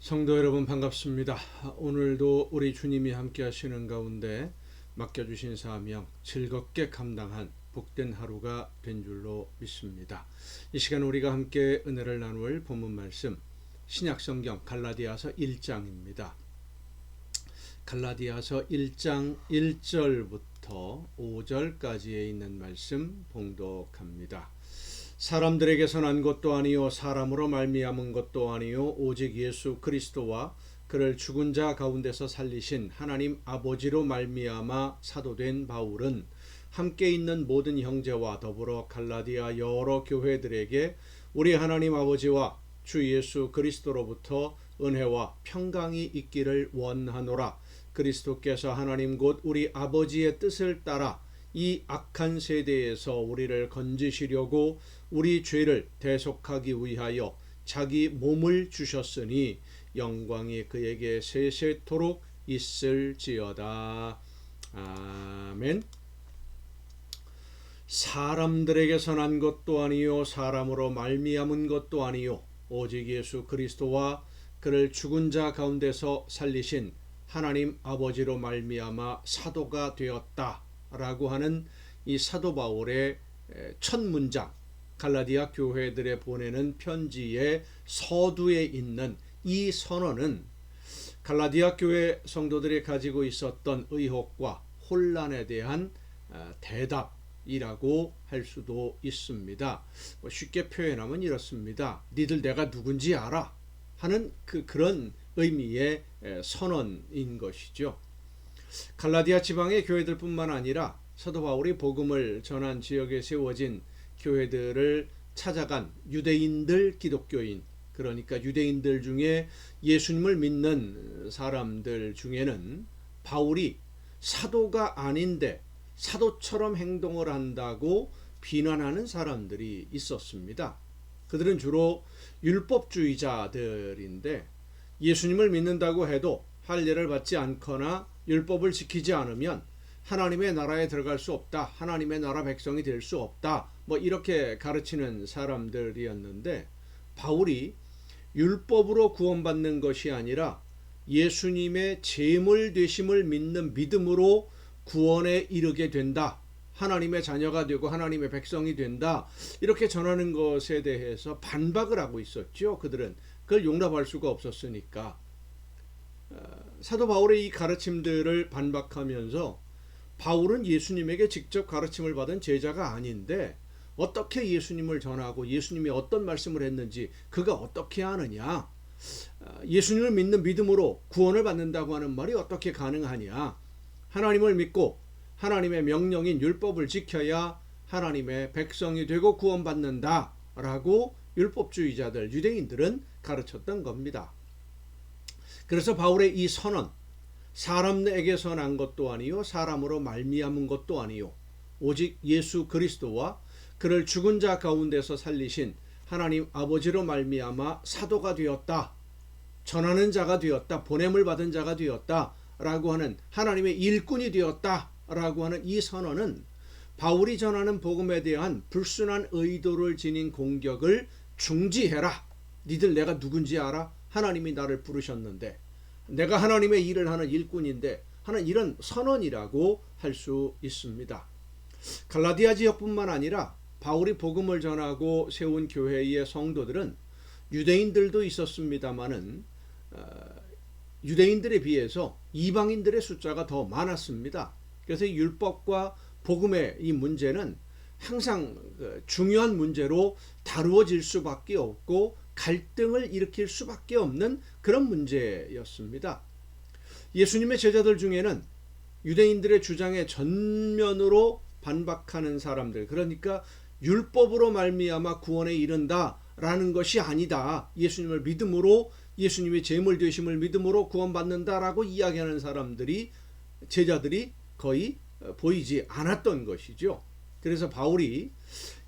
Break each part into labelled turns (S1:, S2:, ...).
S1: 성도 여러분 반갑습니다. 오늘도 우리 주님이 함께 하시는 가운데 맡겨주신 사명 즐겁게 감당한 복된 하루가 된 줄로 믿습니다. 이 시간 우리가 함께 은혜를 나눌 본문 말씀 신약성경 갈라디아서 1장입니다. 갈라디아서 1장 1절부터 5절까지에 있는 말씀 봉독합니다. 사람들에게서 난 것도 아니요 사람으로 말미암은 것도 아니요 오직 예수 그리스도와 그를 죽은 자 가운데서 살리신 하나님 아버지로 말미암아 사도된 바울은 함께 있는 모든 형제와 더불어 갈라디아 여러 교회들에게 우리 하나님 아버지와 주 예수 그리스도로부터 은혜와 평강이 있기를 원하노라. 그리스도께서 하나님 곧 우리 아버지의 뜻을 따라 이 악한 세대에서 우리를 건지시려고 우리 죄를 대속하기 위하여 자기 몸을 주셨으니 영광이 그에게 세세토록 있을지어다. 아멘. 사람들에게서 난 것도 아니요 사람으로 말미암은 것도 아니요 오직 예수 그리스도와 그를 죽은 자 가운데서 살리신 하나님 아버지로 말미암아 사도가 되었다 라고 하는 이 사도 바울의 첫 문장, 갈라디아 교회들에 보내는 편지의 서두에 있는 이 선언은 갈라디아 교회 성도들이 가지고 있었던 의혹과 혼란에 대한 대답이라고 할 수도 있습니다. 쉽게 표현하면 이렇습니다. 니들 내가 누군지 알아? 하는 그런 의미의 선언인 것이죠. 갈라디아 지방의 교회들뿐만 아니라 사도 바울이 복음을 전한 지역에 세워진 교회들을 찾아간 유대인들 기독교인, 그러니까 유대인들 중에 예수님을 믿는 사람들 중에는 바울이 사도가 아닌데 사도처럼 행동을 한다고 비난하는 사람들이 있었습니다. 그들은 주로 율법주의자들인데 예수님을 믿는다고 해도 할례를 받지 않거나 율법을 지키지 않으면 하나님의 나라에 들어갈 수 없다. 하나님의 나라 백성이 될 수 없다. 이렇게 가르치는 사람들이었는데 바울이 율법으로 구원받는 것이 아니라 예수님의 제물 되심을 믿는 믿음으로 구원에 이르게 된다. 하나님의 자녀가 되고 하나님의 백성이 된다. 이렇게 전하는 것에 대해서 반박을 하고 있었죠. 그들은 그걸 용납할 수가 없었으니까. 사도 바울의 이 가르침들을 반박하면서 바울은 예수님에게 직접 가르침을 받은 제자가 아닌데 어떻게 예수님을 전하고 예수님이 어떤 말씀을 했는지 그가 어떻게 아느냐, 예수님을 믿는 믿음으로 구원을 받는다고 하는 말이 어떻게 가능하냐, 하나님을 믿고 하나님의 명령인 율법을 지켜야 하나님의 백성이 되고 구원받는다 라고 율법주의자들 유대인들은 가르쳤던 겁니다. 그래서 바울의 이 선언, 사람에게서 난 것도 아니요 사람으로 말미암은 것도 아니요 오직 예수 그리스도와 그를 죽은 자 가운데서 살리신 하나님 아버지로 말미암아 사도가 되었다, 전하는 자가 되었다, 보냄을 받은 자가 되었다 라고 하는 하나님의 일꾼이 되었다 라고 하는 이 선언은 바울이 전하는 복음에 대한 불순한 의도를 지닌 공격을 중지해라. 니들 내가 누군지 알아? 하나님이 나를 부르셨는데 내가 하나님의 일을 하는 일꾼인데 하는 이런 선언이라고 할 수 있습니다. 갈라디아 지역뿐만 아니라 바울이 복음을 전하고 세운 교회의 성도들은 유대인들도 있었습니다마는 유대인들에 비해서 이방인들의 숫자가 더 많았습니다. 그래서 율법과 복음의 이 문제는 항상 중요한 문제로 다루어질 수밖에 없고 갈등을 일으킬 수밖에 없는 그런 문제였습니다. 예수님의 제자들 중에는 유대인들의 주장에 전면으로 반박하는 사람들, 그러니까 율법으로 말미암아 구원에 이른다라는 것이 아니다, 예수님을 믿음으로 예수님의 제물 되심을 믿음으로 구원받는다라고 이야기하는 사람들이, 제자들이 거의 보이지 않았던 것이죠. 그래서 바울이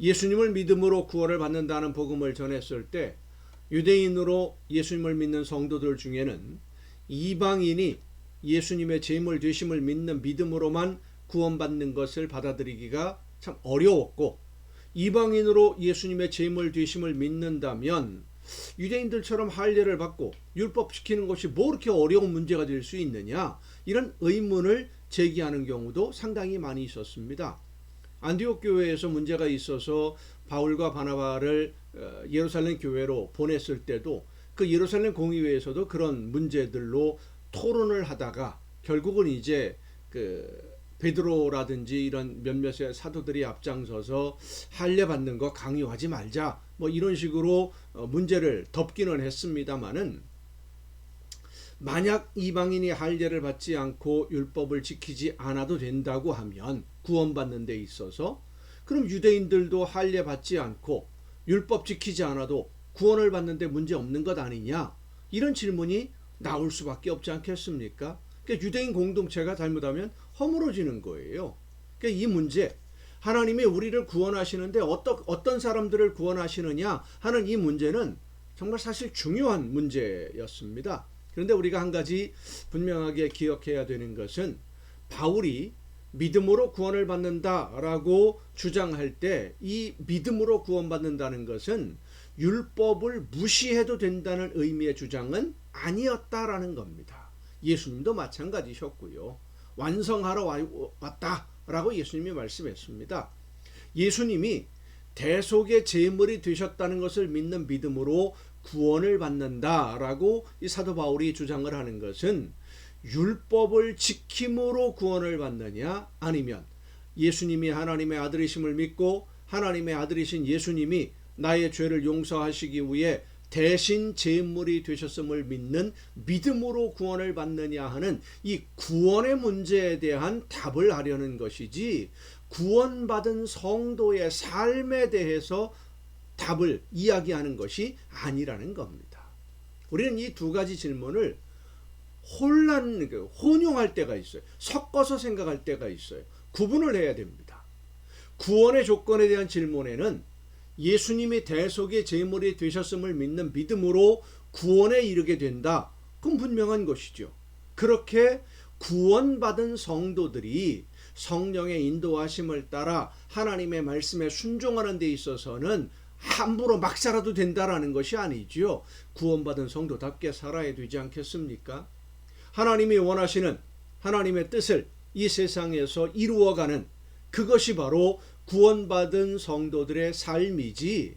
S1: 예수님을 믿음으로 구원을 받는다는 복음을 전했을 때 유대인으로 예수님을 믿는 성도들 중에는 이방인이 예수님의 제물 되심을 믿는 믿음으로만 구원받는 것을 받아들이기가 참 어려웠고, 이방인으로 예수님의 제물 되심을 믿는다면 유대인들처럼 할례를 받고 율법 지키는 것이 뭐 그렇게 어려운 문제가 될 수 있느냐, 이런 의문을 제기하는 경우도 상당히 많이 있었습니다. 안디옥 교회에서 문제가 있어서 바울과 바나바를 예루살렘 교회로 보냈을 때도 그 예루살렘 공의회에서도 그런 문제들로 토론을 하다가 결국은 이제 그 베드로라든지 이런 몇몇의 사도들이 앞장서서 할례 받는 거 강요하지 말자, 뭐 이런 식으로 문제를 덮기는 했습니다마는, 만약 이방인이 할례를 받지 않고 율법을 지키지 않아도 된다고 하면 구원받는 데 있어서, 그럼 유대인들도 할례 받지 않고 율법 지키지 않아도 구원을 받는 데 문제 없는 것 아니냐, 이런 질문이 나올 수밖에 없지 않겠습니까? 그러니까 유대인 공동체가 잘못하면 허물어지는 거예요. 그러니까 이 문제, 하나님이 우리를 구원하시는데 어떤 사람들을 구원하시느냐 하는 이 문제는 정말 사실 중요한 문제였습니다. 그런데 우리가 한 가지 분명하게 기억해야 되는 것은, 바울이 믿음으로 구원을 받는다라고 주장할 때 이 믿음으로 구원받는다는 것은 율법을 무시해도 된다는 의미의 주장은 아니었다라는 겁니다. 예수님도 마찬가지셨고요. 완성하러 왔다라고 예수님이 말씀했습니다. 예수님이 대속의 제물이 되셨다는 것을 믿는 믿음으로 구원을 받는다라고 이 사도 바울이 주장을 하는 것은, 율법을 지킴으로 구원을 받느냐, 아니면 예수님이 하나님의 아들이심을 믿고 하나님의 아들이신 예수님이 나의 죄를 용서하시기 위해 대신 제물이 되셨음을 믿는 믿음으로 구원을 받느냐 하는 이 구원의 문제에 대한 답을 하려는 것이지, 구원받은 성도의 삶에 대해서 답을 이야기하는 것이 아니라는 겁니다. 우리는 이 두 가지 질문을 혼용할 때가 있어요. 섞어서 생각할 때가 있어요. 구분을 해야 됩니다. 구원의 조건에 대한 질문에는 예수님이 대속의 제물이 되셨음을 믿는 믿음으로 구원에 이르게 된다, 그건 분명한 것이죠. 그렇게 구원받은 성도들이 성령의 인도하심을 따라 하나님의 말씀에 순종하는 데 있어서는 함부로 막 살아도 된다라는 것이 아니죠. 구원받은 성도답게 살아야 되지 않겠습니까? 하나님이 원하시는 하나님의 뜻을 이 세상에서 이루어가는, 그것이 바로 구원받은 성도들의 삶이지,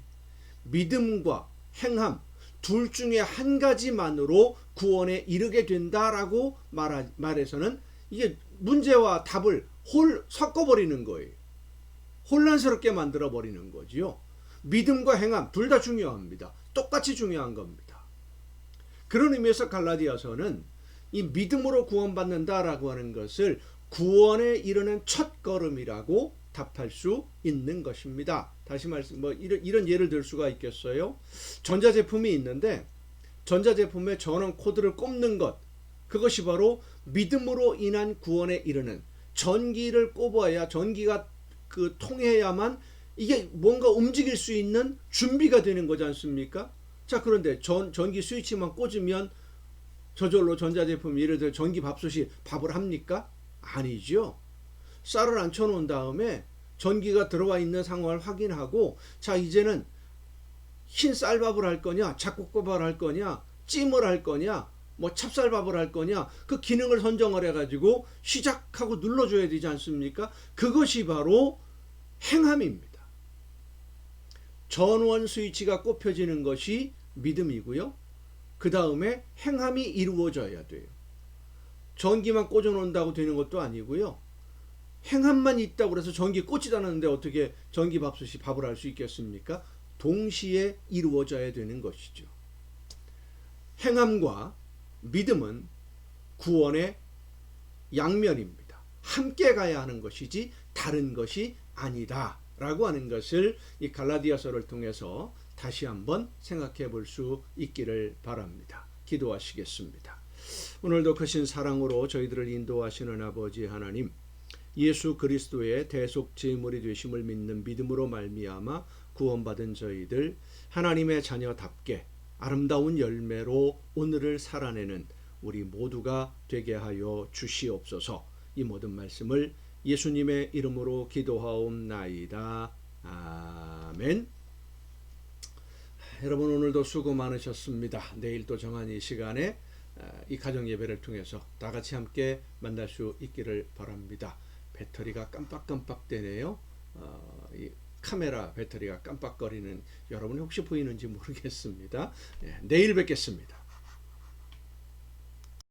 S1: 믿음과 행함 둘 중에 한 가지만으로 구원에 이르게 된다라고 말해서는 이게 문제와 답을 섞어버리는 거예요. 혼란스럽게 만들어버리는 거지요. 믿음과 행함 둘 다 중요합니다. 똑같이 중요한 겁니다. 그런 의미에서 갈라디아서는 이 믿음으로 구원받는다라고 하는 것을 구원에 이르는 첫 걸음이라고 답할 수 있는 것입니다. 다시 말씀, 이런 예를 들 수가 있겠어요? 전자제품이 있는데 전자제품에 전원 코드를 꼽는 것, 그것이 바로 믿음으로 인한 구원에 이르는, 전기를 꼽아야, 전기가 통해야만 이게 뭔가 움직일 수 있는 준비가 되는 거지 않습니까? 자, 그런데 전기 스위치만 꽂으면 저절로 전자제품, 예를 들어 전기밥솥이 밥을 합니까? 아니죠. 쌀을 앉혀놓은 다음에 전기가 들어와 있는 상황을 확인하고, 자, 이제는 흰 쌀밥을 할 거냐, 잡곡밥을 할 거냐, 찜을 할 거냐, 뭐 찹쌀밥을 할 거냐, 그 기능을 선정을 해가지고 시작하고 눌러줘야 되지 않습니까? 그것이 바로 행함입니다. 전원 스위치가 꼽혀지는 것이 믿음이고요. 그 다음에 행함이 이루어져야 돼요. 전기만 꽂아놓는다고 되는 것도 아니고요. 행함만 있다고 해서 전기 꽂지도 않았는데 어떻게 전기밥솥이 밥을 할 수 있겠습니까? 동시에 이루어져야 되는 것이죠. 행함과 믿음은 구원의 양면입니다. 함께 가야 하는 것이지 다른 것이 아니다 라고 하는 것을 이 갈라디아서를 통해서 다시 한번 생각해 볼 수 있기를 바랍니다. 기도하시겠습니다. 오늘도 크신 사랑으로 저희들을 인도하시는 아버지 하나님, 예수 그리스도의 대속 제물이 되심을 믿는 믿음으로 말미암아 구원받은 저희들, 하나님의 자녀답게 아름다운 열매로 오늘을 살아내는 우리 모두가 되게 하여 주시옵소서. 이 모든 말씀을 예수님의 이름으로 기도하옵나이다. 아멘. 여러분 오늘도 수고 많으셨습니다. 내일 또 정한 이 시간에 이 가정 예배를 통해서 다 같이 함께 만날 수 있기를 바랍니다. 배터리가 깜빡깜빡 되네요. 이 카메라 배터리가 깜빡거리는 여러분이 혹시 보이는지 모르겠습니다. 내일 뵙겠습니다.